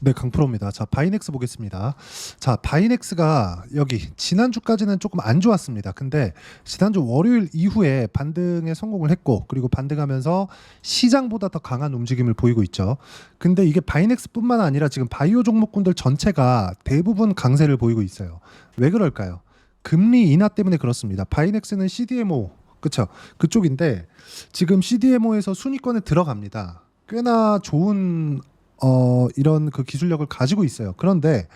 네, 강프로입니다. 자, 바이넥스 보겠습니다. 자, 바이넥스가 여기 지난주까지는 조금 안 좋았습니다. 근데 지난주 월요일 이후에 반등에 성공을 했고, 그리고 반등하면서 시장보다 더 강한 움직임을 보이고 있죠. 근데 이게 바이넥스뿐만 아니라 지금 바이오 종목군들 전체가 대부분 강세를 보이고 있어요. 왜 그럴까요? 금리 인하 때문에 그렇습니다. 바이넥스는 CDMO, 그쵸? 그쪽인데 지금 CDMO에서 순위권에 들어갑니다. 꽤나 좋은 이런 그 기술력을 가지고 있어요. 그런데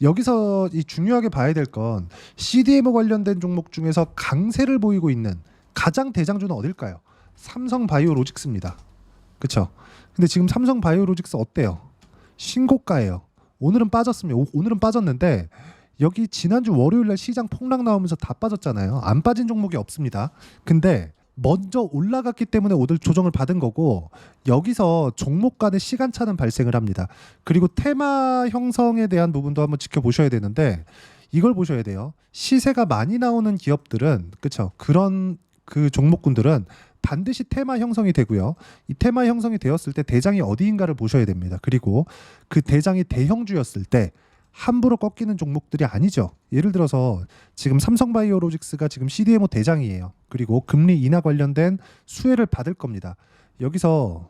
여기서 이 중요하게 봐야 될 건 CDMO 관련된 종목 중에서 강세를 보이고 있는 가장 대장주는 어딜까요? 삼성바이오로직스입니다. 그렇죠? 근데 지금 삼성바이오로직스 어때요? 신고가예요. 오늘은 빠졌습니다. 오늘은 빠졌는데 여기 지난주 월요일 날 시장 폭락 나오면서 다 빠졌잖아요. 안 빠진 종목이 없습니다. 근데 먼저 올라갔기 때문에 오늘 조정을 받은 거고 여기서 종목 간의 시간차는 발생을 합니다. 그리고 테마 형성에 대한 부분도 한번 지켜보셔야 되는데 이걸 보셔야 돼요. 시세가 많이 나오는 기업들은 그쵸? 그런 그 종목군들은 반드시 테마 형성이 되고요. 이 테마 형성이 되었을 때 대장이 어디인가를 보셔야 됩니다. 그리고 그 대장이 대형주였을 때 함부로 꺾이는 종목들이 아니죠. 예를 들어서 지금 삼성바이오로직스가 지금 CDMO 대장이에요. 그리고 금리 인하 관련된 수혜를 받을 겁니다. 여기서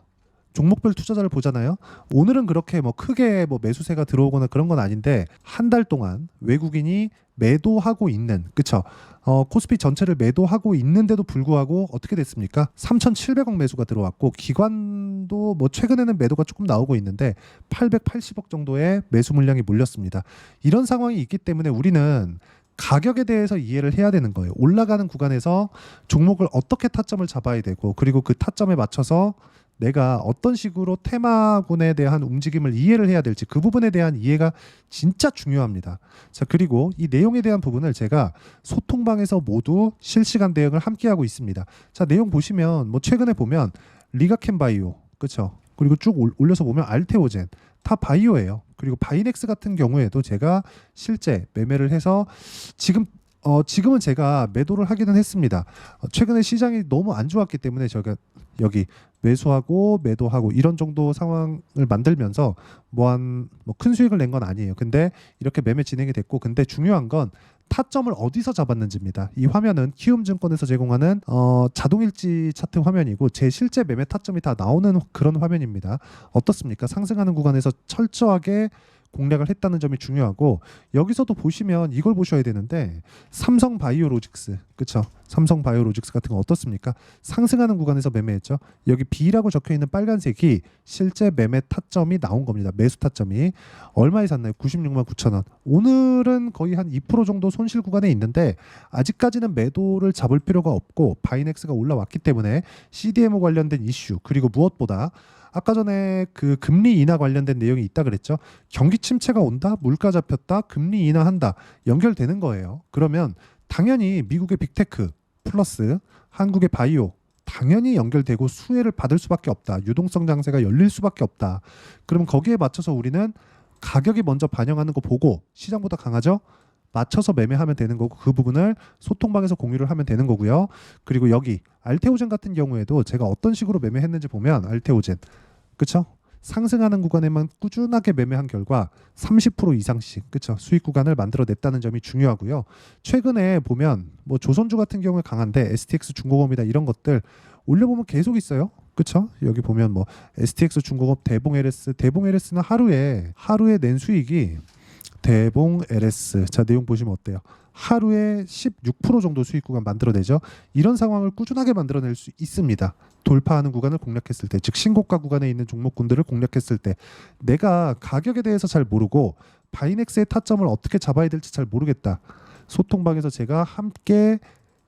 종목별 투자자를 보잖아요. 오늘은 그렇게 뭐 크게 뭐 매수세가 들어오거나 그런 건 아닌데 한 달 동안 외국인이 매도하고 있는 그쵸? 코스피 전체를 매도하고 있는데도 불구하고 어떻게 됐습니까? 3,700억 매수가 들어왔고 기관도 뭐 최근에는 매도가 조금 나오고 있는데 880억 정도의 매수 물량이 몰렸습니다. 이런 상황이 있기 때문에 우리는 가격에 대해서 이해를 해야 되는 거예요. 올라가는 구간에서 종목을 어떻게 타점을 잡아야 되고 그리고 그 타점에 맞춰서 내가 어떤 식으로 테마군에 대한 움직임을 이해를 해야 될지 그 부분에 대한 이해가 진짜 중요합니다. 자, 그리고 이 내용에 대한 부분을 제가 소통방에서 모두 실시간 대응을 함께 하고 있습니다. 자, 내용 보시면 뭐 최근에 보면 리가캠바이오, 그렇죠? 그리고 쭉 올려서 보면 알테오젠 다 바이오예요. 그리고 바이넥스 같은 경우에도 제가 실제 매매를 해서 지금은 제가 매도를 하기는 했습니다. 최근에 시장이 너무 안 좋았기 때문에 제가 여기 매수하고 매도하고 이런 정도 상황을 만들면서 뭐 큰 수익을 낸 건 아니에요. 근데 이렇게 매매 진행이 됐고 근데 중요한 건 타점을 어디서 잡았는지입니다. 이 화면은 키움증권에서 제공하는 자동일지 차트 화면이고 제 실제 매매 타점이 다 나오는 그런 화면입니다. 어떻습니까? 상승하는 구간에서 철저하게 공략을 했다는 점이 중요하고 여기서도 보시면 이걸 보셔야 되는데 삼성바이오로직스 그쵸? 삼성바이오로직스 같은 거 어떻습니까? 상승하는 구간에서 매매했죠. 여기 B라고 적혀 있는 빨간색이 실제 매매 타점이 나온 겁니다. 매수 타점이 얼마에 샀나요? 96만 9천 원. 오늘은 거의 한 2% 정도 손실 구간에 있는데 아직까지는 매도를 잡을 필요가 없고 바이넥스가 올라왔기 때문에 CDMO 관련된 이슈 그리고 무엇보다 아까 전에 그 금리 인하 관련된 내용이 있다 그랬죠. 경기 침체가 온다, 물가 잡혔다, 금리 인하한다 연결되는 거예요. 그러면 당연히 미국의 빅테크 플러스 한국의 바이오 당연히 연결되고 수혜를 받을 수밖에 없다. 유동성 장세가 열릴 수밖에 없다. 그러면 거기에 맞춰서 우리는 가격이 먼저 반영하는 거 보고 시장보다 강하죠? 맞춰서 매매하면 되는 거고 그 부분을 소통방에서 공유를 하면 되는 거고요. 그리고 여기 알테오젠 같은 경우에도 제가 어떤 식으로 매매했는지 보면 알테오젠 그쵸? 상승하는 구간에만 꾸준하게 매매한 결과 30% 이상씩 그쵸? 수익 구간을 만들어냈다는 점이 중요하고요. 최근에 보면 뭐 조선주 같은 경우에 강한데 STX 중공업이다 이런 것들 올려보면 계속 있어요. 그쵸? 여기 보면 뭐 STX 중공업 대봉 LS는 하루에 낸 수익이 대봉 LS 자 내용 보시면 어때요? 하루에 16% 정도 수익 구간 만들어내죠. 이런 상황을 꾸준하게 만들어낼 수 있습니다. 돌파하는 구간을 공략했을 때, 즉 신고가 구간에 있는 종목군들을 공략했을 때 내가 가격에 대해서 잘 모르고 바이넥스의 타점을 어떻게 잡아야 될지 잘 모르겠다. 소통방에서 제가 함께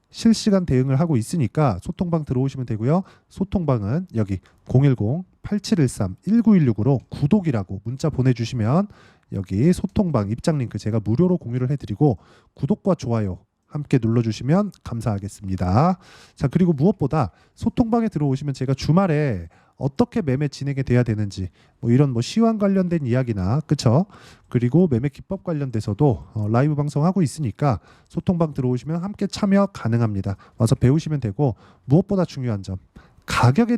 실시간 대응을 하고 있으니까 소통방 들어오시면 되고요. 소통방은 여기 010-8713-1916으로 구독이라고 문자 보내주시면 여기 소통방 입장 링크 제가 무료로 공유를 해드리고 구독과 좋아요 함께 눌러주시면 감사하겠습니다. 자 그리고 무엇보다 소통방에 들어오시면 제가 주말에 어떻게 매매 진행이 돼야 되는지 뭐 이런 뭐 시황 관련된 이야기나 그쵸? 그리고 매매 기법 관련돼서도 라이브 방송하고 있으니까 소통방 들어오시면 함께 참여 가능합니다. 와서 배우시면 되고 무엇보다 중요한 점 가격에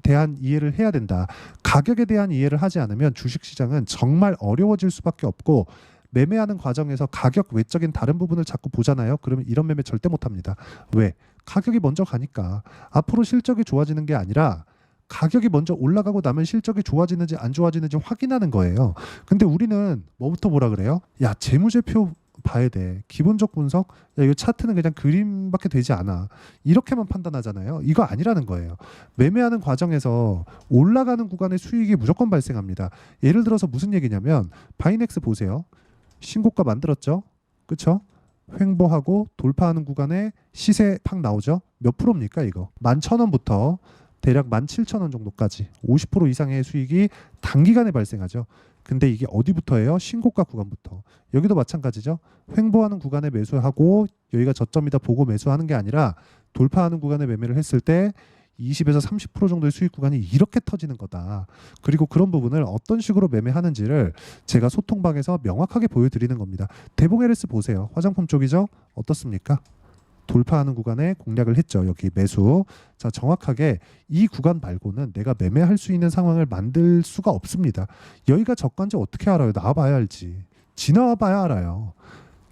대한 이해를 해야 된다. 가격에 대한 이해를 하지 않으면 주식시장은 정말 어려워질 수밖에 없고 매매하는 과정에서 가격 외적인 다른 부분을 자꾸 보잖아요. 그러면 이런 매매 절대 못합니다. 왜? 가격이 먼저 가니까. 앞으로 실적이 좋아지는 게 아니라 가격이 먼저 올라가고 나면 실적이 좋아지는지 안 좋아지는지 확인하는 거예요. 근데 우리는 뭐부터 보라 그래요? 야, 재무제표 봐야 돼. 기본적 분석? 야, 이거 차트는 그냥 그림밖에 되지 않아. 이렇게만 판단하잖아요. 이거 아니라는 거예요. 매매하는 과정에서 올라가는 구간의 수익이 무조건 발생합니다. 예를 들어서 무슨 얘기냐면 바이넥스 보세요. 신고가 만들었죠? 그쵸? 횡보하고 돌파하는 구간에 시세 팍 나오죠? 몇 프로입니까 이거? 11,000원부터 대략 17,000원 정도까지 50% 이상의 수익이 단기간에 발생하죠. 근데 이게 어디부터예요? 신고가 구간부터. 여기도 마찬가지죠. 횡보하는 구간에 매수하고 여기가 저점이다 보고 매수하는 게 아니라 돌파하는 구간에 매매를 했을 때 20에서 30% 정도의 수익 구간이 이렇게 터지는 거다. 그리고 그런 부분을 어떤 식으로 매매하는지를 제가 소통방에서 명확하게 보여드리는 겁니다. 대봉LS 보세요. 화장품 쪽이죠? 어떻습니까? 돌파하는 구간에 공략을 했죠. 여기 매수. 자, 정확하게 이 구간 말고는 내가 매매할 수 있는 상황을 만들 수가 없습니다. 여기가 저가인지 어떻게 알아요? 나와봐야 알지. 지나와 봐야 알아요.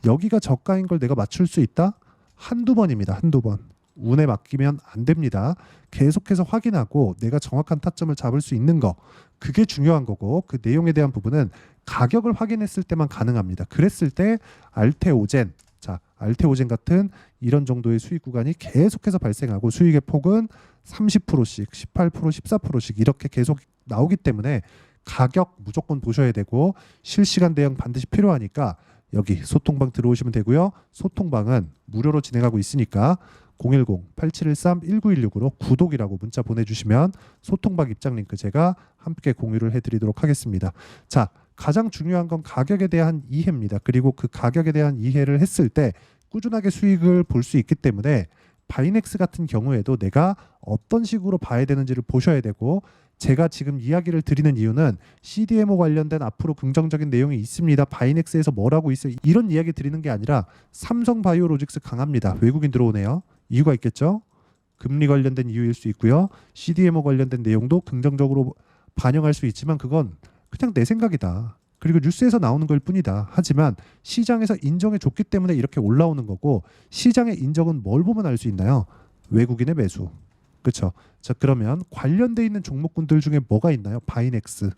여기가 저가인 걸 내가 맞출 수 있다? 한두 번입니다. 한두 번. 운에 맡기면 안 됩니다. 계속해서 확인하고 내가 정확한 타점을 잡을 수 있는 거, 그게 중요한 거고, 그 내용에 대한 부분은 가격을 확인했을 때만 가능합니다. 그랬을 때 알테오젠, 자, 알테오젠 같은 이런 정도의 수익 구간이 계속해서 발생하고 수익의 폭은 30%씩, 18%, 14%씩 이렇게 계속 나오기 때문에 가격 무조건 보셔야 되고 실시간 대응 반드시 필요하니까 여기 소통방 들어오시면 되고요. 소통방은 무료로 진행하고 있으니까 010-8713-1916으로 구독이라고 문자 보내주시면 소통방 입장 링크 제가 함께 공유를 해드리도록 하겠습니다. 자, 가장 중요한 건 가격에 대한 이해입니다. 그리고 그 가격에 대한 이해를 했을 때 꾸준하게 수익을 볼 수 있기 때문에 바이넥스 같은 경우에도 내가 어떤 식으로 봐야 되는지를 보셔야 되고, 제가 지금 이야기를 드리는 이유는 CDMO 관련된 앞으로 긍정적인 내용이 있습니다. 바이넥스에서 뭐라고 있어요. 이런 이야기 드리는 게 아니라 삼성바이오로직스 강합니다. 외국인 들어오네요. 이유가 있겠죠. 금리 관련된 이유일 수 있고요. CDMO 관련된 내용도 긍정적으로 반영할 수 있지만 그건 그냥 내 생각이다. 그리고 뉴스에서 나오는 걸 뿐이다. 하지만 시장에서 인정해 줬기 때문에 이렇게 올라오는 거고, 시장의 인정은 뭘 보면 알 수 있나요? 외국인의 매수. 그렇죠. 자, 그러면 관련돼 있는 종목군들 중에 뭐가 있나요? 바이넥스.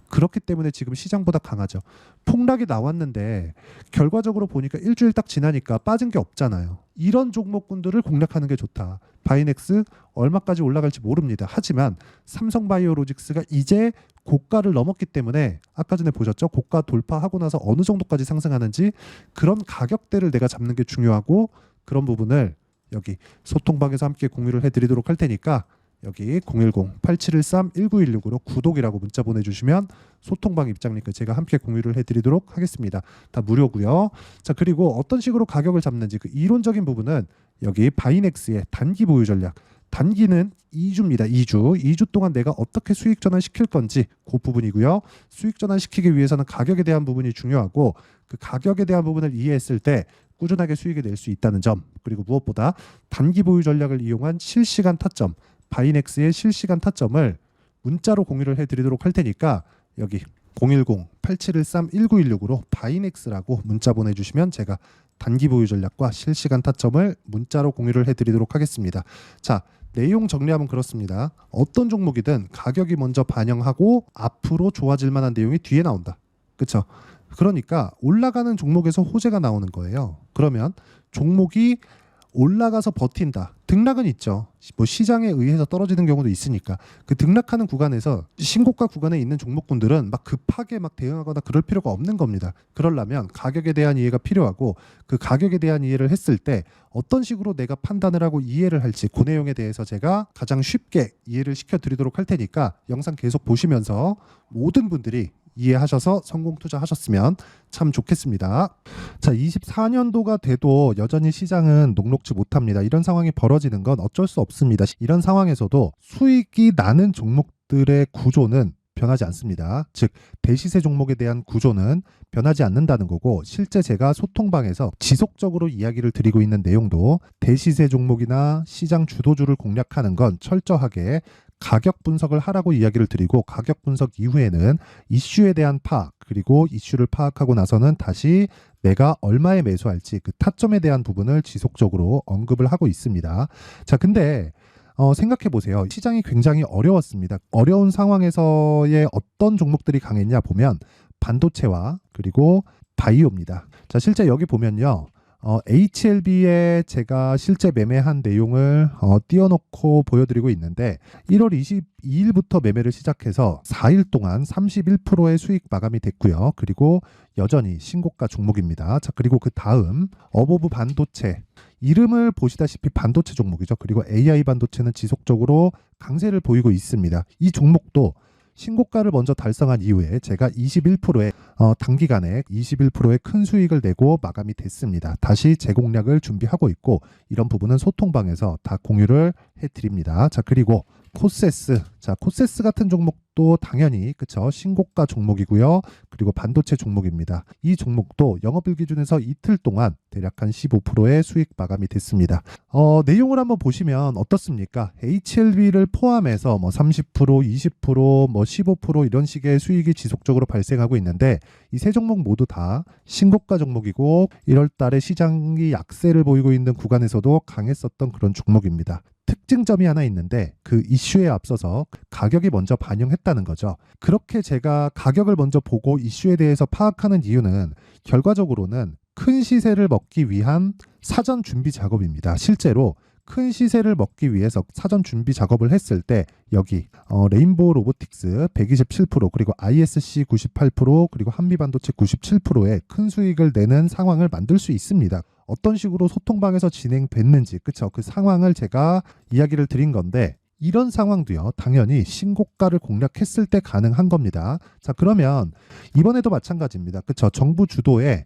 그렇기 때문에 지금 시장보다 강하죠. 폭락이 나왔는데 결과적으로 보니까 일주일 딱 지나니까 빠진 게 없잖아요. 이런 종목군들을 공략하는 게 좋다. 바이넥스 얼마까지 올라갈지 모릅니다. 하지만 삼성바이오로직스가 이제 고가를 넘었기 때문에 아까 전에 보셨죠? 고가 돌파하고 나서 어느 정도까지 상승하는지 그런 가격대를 내가 잡는 게 중요하고, 그런 부분을 여기 소통방에서 함께 공유를 해드리도록 할 테니까 여기 010-8713-1916으로 구독이라고 문자 보내주시면 소통방 입장 링크 제가 함께 공유를 해드리도록 하겠습니다. 다 무료고요. 자, 그리고 어떤 식으로 가격을 잡는지 그 이론적인 부분은 여기 바이넥스의 단기 보유 전략. 단기는 2주입니다. 2주 동안 내가 어떻게 수익 전환시킬 건지 그 부분이고요. 수익 전환시키기 위해서는 가격에 대한 부분이 중요하고, 그 가격에 대한 부분을 이해했을 때 꾸준하게 수익을 낼 수 있다는 점, 그리고 무엇보다 단기 보유 전략을 이용한 실시간 타점, 바이넥스의 실시간 타점을 문자로 공유를 해드리도록 할 테니까 여기 010-8713-1916으로 바이넥스라고 문자 보내주시면 제가 단기 보유 전략과 실시간 타점을 문자로 공유를 해드리도록 하겠습니다. 자, 내용 정리하면 그렇습니다. 어떤 종목이든 가격이 먼저 반영하고 앞으로 좋아질 만한 내용이 뒤에 나온다. 그렇죠? 그러니까 올라가는 종목에서 호재가 나오는 거예요. 그러면 종목이 올라가서 버틴다. 등락은 있죠. 뭐 시장에 의해서 떨어지는 경우도 있으니까 그 등락하는 구간에서 신고가 구간에 있는 종목군들은 막 급하게 막 대응하거나 그럴 필요가 없는 겁니다. 그러려면 가격에 대한 이해가 필요하고, 그 가격에 대한 이해를 했을 때 어떤 식으로 내가 판단을 하고 이해를 할지 그 내용에 대해서 제가 가장 쉽게 이해를 시켜드리도록 할 테니까 영상 계속 보시면서 모든 분들이 이해하셔서 성공 투자하셨으면 참 좋겠습니다. 자, 24년도가 돼도 여전히 시장은 녹록지 못합니다. 이런 상황이 벌어지는 건 어쩔 수 없습니다. 이런 상황에서도 수익이 나는 종목들의 구조는 변하지 않습니다. 즉 대시세 종목에 대한 구조는 변하지 않는다는 거고, 실제 제가 소통방에서 지속적으로 이야기를 드리고 있는 내용도 대시세 종목이나 시장 주도주를 공략하는 건 철저하게 가격 분석을 하라고 이야기를 드리고 가격 분석 이후에는 이슈에 대한 파악 그리고 이슈를 파악하고 나서는 다시 내가 얼마에 매수할지 그 타점에 대한 부분을 지속적으로 언급을 하고 있습니다. 자, 근데 생각해 보세요. 시장이 굉장히 어려웠습니다. 어려운 상황에서의 어떤 종목들이 강했냐 보면 반도체와 그리고 바이오입니다. 자, 실제 여기 보면요. HLB에 제가 실제 매매한 내용을 띄워놓고 보여드리고 있는데 1월 22일부터 매매를 시작해서 4일 동안 31%의 수익 마감이 됐고요. 그리고 여전히 신고가 종목입니다. 자, 그리고 그 다음 어보브 반도체 이름을 보시다시피 반도체 종목이죠. 그리고 AI 반도체는 지속적으로 강세를 보이고 있습니다. 이 종목도 신고가를 먼저 달성한 이후에 제가 21%의 단기간에 21%의 큰 수익을 내고 마감이 됐습니다. 다시 재공략을 준비하고 있고 이런 부분은 소통방에서 다 공유를 해드립니다. 자, 그리고 코세스. 자, 코세스 같은 종목도 당연히 그쵸 신고가 종목이고요. 그리고 반도체 종목입니다. 이 종목도 영업일 기준에서 이틀 동안 대략 한 15%의 수익 마감이 됐습니다. 내용을 한번 보시면 어떻습니까? HLB를 포함해서 뭐 30%, 20%, 뭐 15% 이런 식의 수익이 지속적으로 발생하고 있는데 이 세 종목 모두 다 신고가 종목이고 1월 달에 시장이 약세를 보이고 있는 구간에서도 강했었던 그런 종목입니다. 특징점이 하나 있는데 그 이슈에 앞서서 가격이 먼저 반영했다는 거죠. 그렇게 제가 가격을 먼저 보고 이슈에 대해서 파악하는 이유는 결과적으로는 큰 시세를 먹기 위한 사전 준비 작업입니다. 실제로 큰 시세를 먹기 위해서 사전 준비 작업을 했을 때 여기 레인보우 로보틱스 127% 그리고 ISC 98% 그리고 한미반도체 97%의 큰 수익을 내는 상황을 만들 수 있습니다. 어떤 식으로 소통방에서 진행됐는지 그쵸 그 상황을 제가 이야기를 드린 건데 이런 상황도요 당연히 신고가를 공략했을 때 가능한 겁니다. 자, 그러면 이번에도 마찬가지입니다. 그쵸 정부 주도의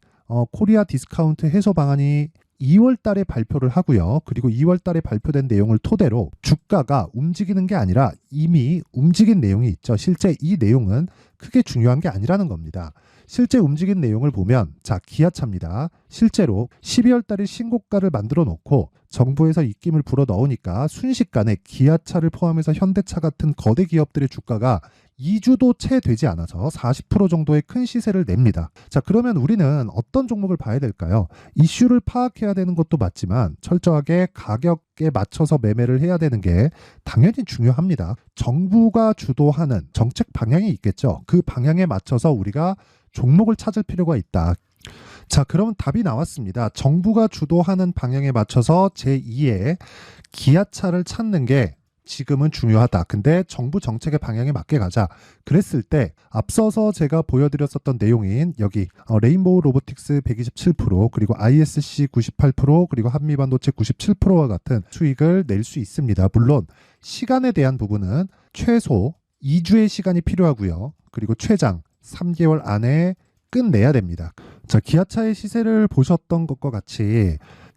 코리아 디스카운트 해소 방안이 2월 달에 발표를 하고요. 그리고 2월 달에 발표된 내용을 토대로 주가가 움직이는 게 아니라 이미 움직인 내용이 있죠. 실제 이 내용은 크게 중요한 게 아니라는 겁니다. 실제 움직인 내용을 보면 자, 기아차입니다. 실제로 12월 달에 신고가를 만들어 놓고 정부에서 입김을 불어 넣으니까 순식간에 기아차를 포함해서 현대차 같은 거대 기업들의 주가가 2주도 채 되지 않아서 40% 정도의 큰 시세를 냅니다. 자, 그러면 우리는 어떤 종목을 봐야 될까요? 이슈를 파악해야 되는 것도 맞지만 철저하게 가격에 맞춰서 매매를 해야 되는 게 당연히 중요합니다. 정부가 주도하는 정책 방향이 있겠죠. 그 방향에 맞춰서 우리가 종목을 찾을 필요가 있다. 자, 그럼 답이 나왔습니다. 정부가 주도하는 방향에 맞춰서 제2의 기아차를 찾는 게 지금은 중요하다. 근데 정부 정책의 방향에 맞게 가자. 그랬을 때 앞서서 제가 보여드렸었던 내용인 여기 레인보우 로보틱스 127% 그리고 ISC 98% 그리고 한미반도체 97%와 같은 수익을 낼 수 있습니다. 물론 시간에 대한 부분은 최소 2주의 시간이 필요하고요. 그리고 최장 3개월 안에 끝내야 됩니다. 자, 기아차의 시세를 보셨던 것과 같이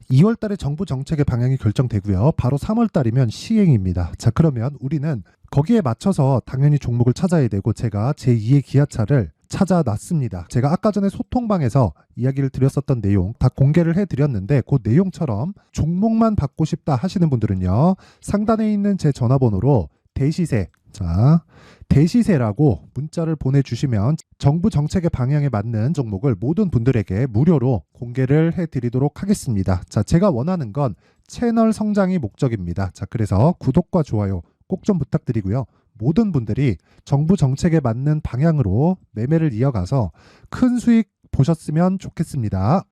2월 달에 정부 정책의 방향이 결정되고요. 바로 3월 달이면 시행입니다. 자, 그러면 우리는 거기에 맞춰서 당연히 종목을 찾아야 되고 제가 제2의 기아차를 찾아놨습니다. 제가 아까 전에 소통방에서 이야기를 드렸었던 내용 다 공개를 해드렸는데 그 내용처럼 종목만 받고 싶다 하시는 분들은요. 상단에 있는 제 전화번호로 대시세 자, 대시세라고 문자를 보내주시면 정부 정책의 방향에 맞는 종목을 모든 분들에게 무료로 공개를 해드리도록 하겠습니다. 자, 제가 원하는 건 채널 성장이 목적입니다. 자, 그래서 구독과 좋아요 꼭 좀 부탁드리고요. 모든 분들이 정부 정책에 맞는 방향으로 매매를 이어가서 큰 수익 보셨으면 좋겠습니다.